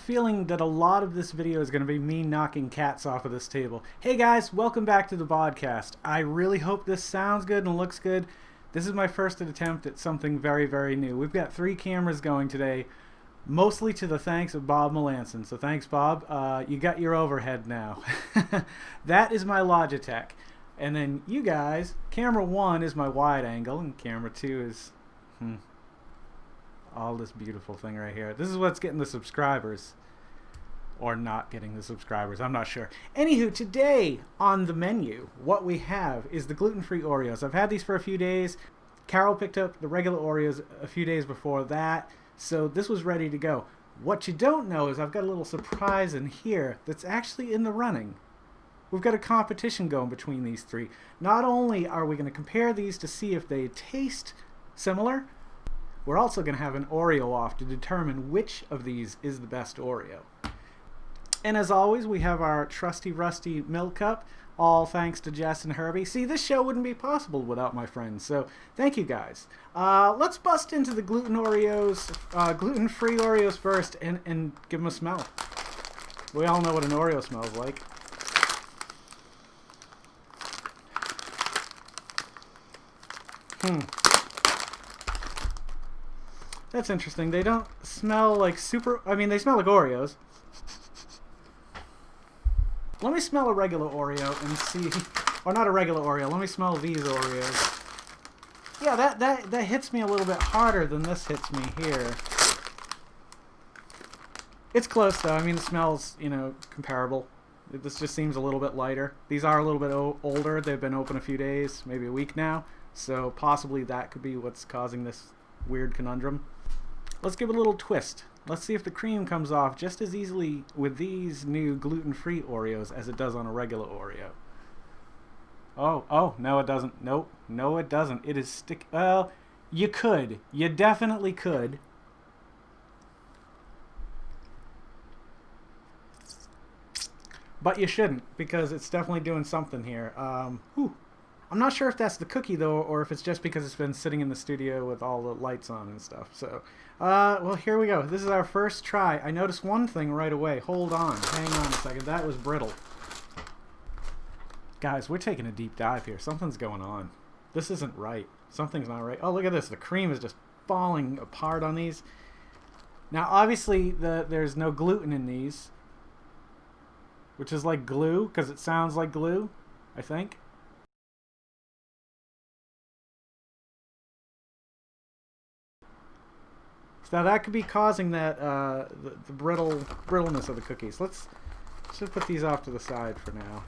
feeling that a lot of this video is going to be me knocking cats off of this table. Hey guys, welcome back to the Vodkast. I really hope this sounds good and looks good. This is my first attempt at something very, very new. We've got 3 cameras going today, mostly to the thanks of Bob Melanson. So thanks, Bob. You got your overhead now. That is my Logitech. And then you guys, camera 1 is my wide angle, and camera 2 is... all this beautiful thing right here. This is what's getting the subscribers. Or not getting the subscribers, I'm not sure. Anywho, today on the menu, what we have is the gluten-free Oreos. I've had these for a few days. Carol picked up the regular Oreos a few days before that, so this was ready to go. What you don't know is I've got a little surprise in here that's actually in the running. We've got a competition going between these 3. Not only are we going to compare these to see if they taste similar, we're also going to have an Oreo off to determine which of these is the best Oreo. And as always, we have our trusty rusty milk cup, all thanks to Jess and Herbie. See, this show wouldn't be possible without my friends, so thank you guys. Let's bust into the gluten-free Oreos first and give them a smell. We all know what an Oreo smells like. That's interesting. They don't smell like super... I mean, they smell like Oreos. Let me smell a regular Oreo and see... Or not a regular Oreo. Let me smell these Oreos. Yeah, that hits me a little bit harder than this hits me here. It's close, though. I mean, the smell's, you know, comparable. This just seems a little bit lighter. These are a little bit older. They've been open a few days, maybe a week now. So possibly that could be what's causing this weird conundrum. Let's give it a little twist. Let's see if the cream comes off just as easily with these new gluten-free Oreos as it does on a regular Oreo. Oh, no it doesn't. Nope, no it doesn't. It is well, you could. You definitely could. But you shouldn't, because it's definitely doing something here. I'm not sure if that's the cookie, though, or if it's just because it's been sitting in the studio with all the lights on and stuff. So, well, here we go. This is our first try. I noticed one thing right away. Hold on. Hang on a second. That was brittle. Guys, we're taking a deep dive here. Something's going on. This isn't right. Something's not right. Oh, look at this. The cream is just falling apart on these. Now, obviously, there's no gluten in these, which is like glue, because it sounds like glue, I think. Now that could be causing that the brittleness of the cookies. Let's just put these off to the side for now.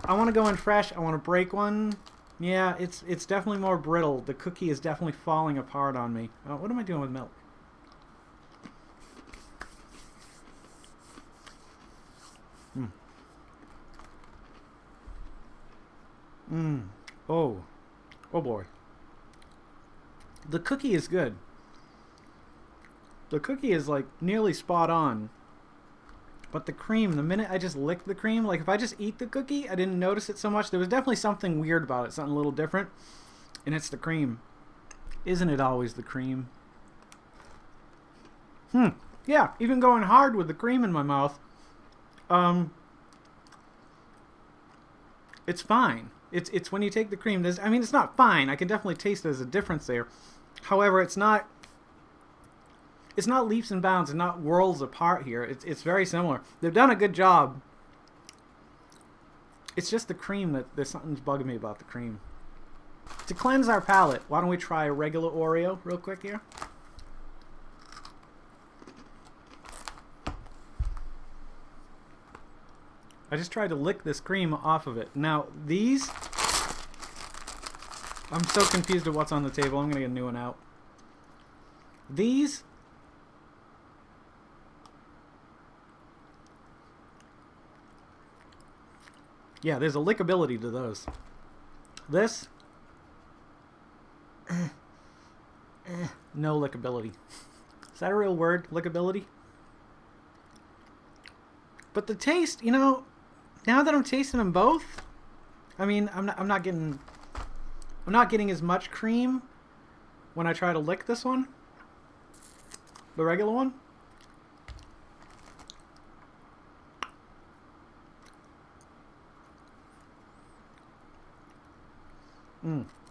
I want to go in fresh. I want to break one. Yeah, it's definitely more brittle. The cookie is definitely falling apart on me. What am I doing with milk? Oh boy. The cookie is good. The cookie is like nearly spot on, but the cream, the minute I just lick the cream, like if I just eat the cookie, I didn't notice it so much. There was definitely something weird about it, something a little different, and it's the cream. Isn't it always the cream? Yeah, even going hard with the cream in my mouth, it's fine. It's when you take the cream, I mean, it's not fine. I can definitely taste there's a difference there. However, it's not leaps and bounds and not worlds apart here. It's very similar. They've done a good job. It's just the cream that there's something's bugging me about the cream. To cleanse our palate, why don't we try a regular Oreo real quick here? I just tried to lick this cream off of it. Now, these... I'm so confused at what's on the table. I'm going to get a new one out. These... yeah, there's a lickability to those. This... no lickability. Is that a real word? Lickability? But the taste, you know, now that I'm tasting them both, I mean, I'm not getting as much cream when I try to lick this one, the regular one.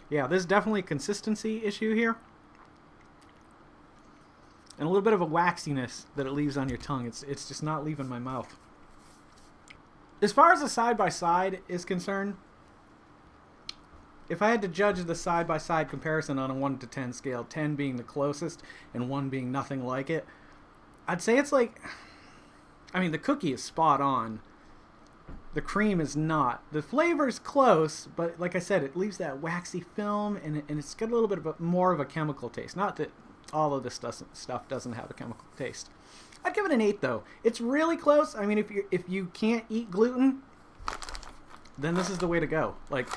Yeah, there's definitely a consistency issue here. And a little bit of a waxiness that it leaves on your tongue. It's just not leaving my mouth. As far as the side-by-side is concerned, if I had to judge the side-by-side comparison on a 1 to 10 scale, 10 being the closest and 1 being nothing like it, I'd say it's like... I mean, the cookie is spot on. The cream is not. The flavor's close, but like I said, it leaves that waxy film, and it's got a little bit of more of a chemical taste. Not that all of this stuff doesn't have a chemical taste. I'd give it an 8, though. It's really close. I mean, if you can't eat gluten, then this is the way to go. Like,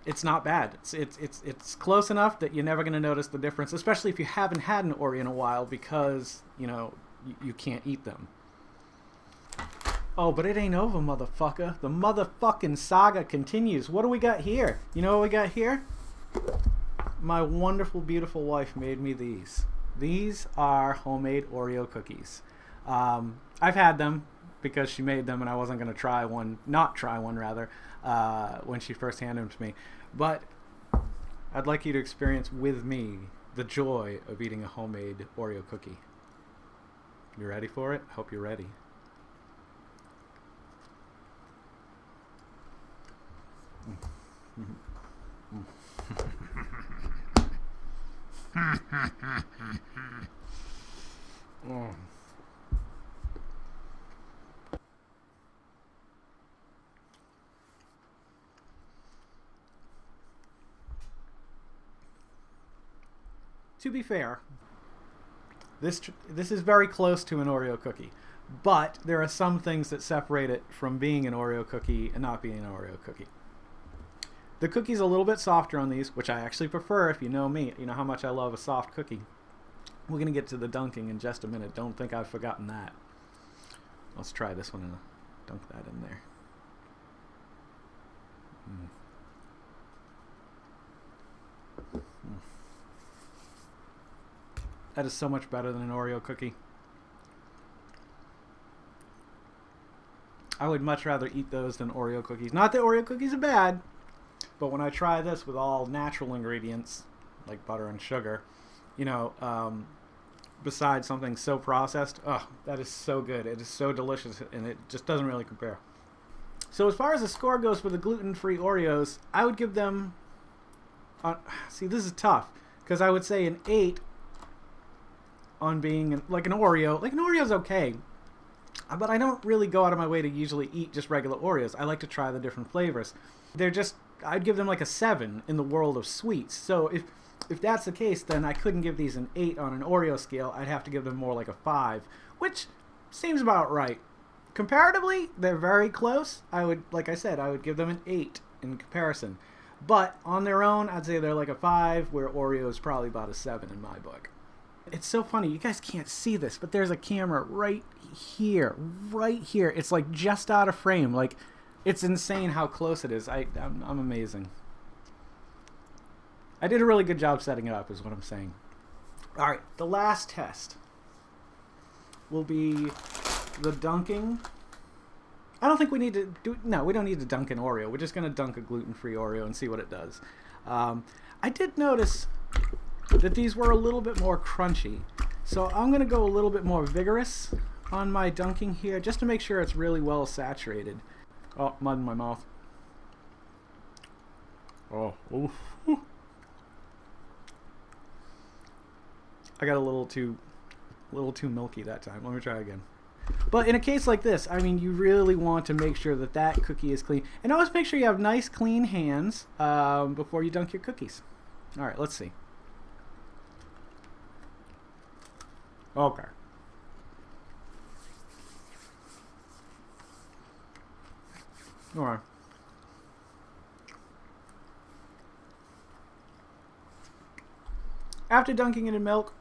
it's not bad. It's close enough that you're never going to notice the difference, especially if you haven't had an Oreo in a while because, you know, you can't eat them. Oh, but it ain't over, motherfucker. The motherfucking saga continues. What do we got here? You know what we got here? My wonderful, beautiful wife made me these. These are homemade Oreo cookies. I've had them because she made them and I wasn't going to try one, when she first handed them to me. But I'd like you to experience with me the joy of eating a homemade Oreo cookie. You ready for it? Hope you're ready. To be fair, this is very close to an Oreo cookie, but there are some things that separate it from being an Oreo cookie and not being an Oreo cookie. The cookie's a little bit softer on these, which I actually prefer. If you know me, you know how much I love a soft cookie. We're going to get to the dunking in just a minute. Don't think I've forgotten that. Let's try this one and dunk that in there. That is so much better than an Oreo cookie. I would much rather eat those than Oreo cookies. Not that Oreo cookies are bad, but when I try this with all natural ingredients, like butter and sugar, you know, besides something so processed, that is so good. It is so delicious, and it just doesn't really compare. So as far as the score goes for the gluten-free Oreos, I would give them... see, this is tough, because I would say an 8 on being like an Oreo. Like an Oreo's okay, but I don't really go out of my way to usually eat just regular Oreos. I like to try the different flavors. They're just... I'd give them like a 7 in the world of sweets. So if that's the case, then I couldn't give these an 8 on an Oreo scale. I'd have to give them more like a 5, which seems about right. Comparatively, they're very close. Like I said, I would give them an 8 in comparison. But on their own, I'd say they're like a 5, where Oreo is probably about a 7 in my book. It's so funny. You guys can't see this, but there's a camera right here. Right here. It's like just out of frame. Like, it's insane how close it is. I'm amazing. I did a really good job setting it up, is what I'm saying. All right, the last test will be the dunking. I don't think we need to do... No, we don't need to dunk an Oreo. We're just going to dunk a gluten-free Oreo and see what it does. I did notice that these were a little bit more crunchy. So I'm going to go a little bit more vigorous on my dunking here, just to make sure it's really well saturated. Oh, mud in my mouth. Oh, oof. I got a little too milky that time. Let me try again. But in a case like this, I mean, you really want to make sure that that cookie is clean. And always make sure you have nice, clean hands before you dunk your cookies. All right, let's see. Okay. All right. After dunking it in milk,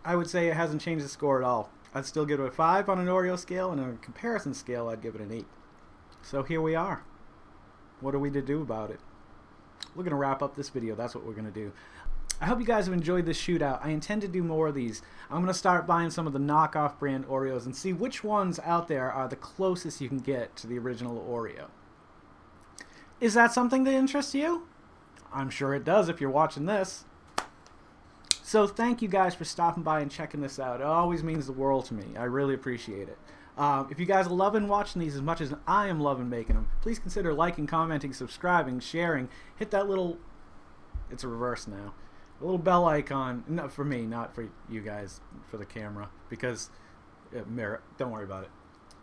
I would say it hasn't changed the score at all. I'd still give it a 5 on an Oreo scale, and on a comparison scale, I'd give it an 8. So here we are. What are we to do about it? We're going to wrap up this video. That's what we're going to do. I hope you guys have enjoyed this shootout. I intend to do more of these. I'm going to start buying some of the knockoff brand Oreos and see which ones out there are the closest you can get to the original Oreo. Is that something that interests you? I'm sure it does if you're watching this. So thank you guys for stopping by and checking this out. It always means the world to me. I really appreciate it. If you guys are loving watching these as much as I am loving making them, please consider liking, commenting, subscribing, sharing. Hit that little... It's a reverse now. A little bell icon. No, for me, not for you guys, for the camera. Because... don't worry about it.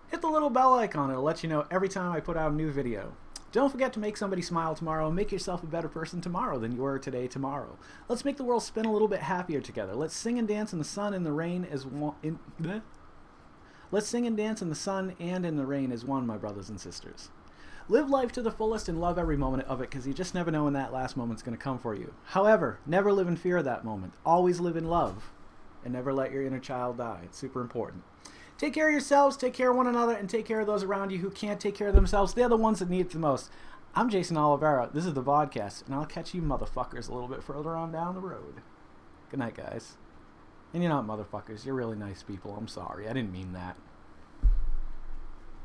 Hit the little bell icon. It'll let you know every time I put out a new video. Don't forget to make somebody smile tomorrow and make yourself a better person tomorrow than you were today tomorrow. Let's make the world spin a little bit happier together. Let's sing and dance in the sun and the rain as one... Let's sing and dance in the sun and in the rain as one, my brothers and sisters. Live life to the fullest and love every moment of it, because you just never know when that last moment's going to come for you. However, never live in fear of that moment. Always live in love. And never let your inner child die. It's super important. Take care of yourselves, take care of one another, and take care of those around you who can't take care of themselves. They're the ones that need it the most. I'm Jason Oliveira. This is the Vodkast, and I'll catch you motherfuckers a little bit further on down the road. Good night, guys. And you're not motherfuckers. You're really nice people. I'm sorry. I didn't mean that.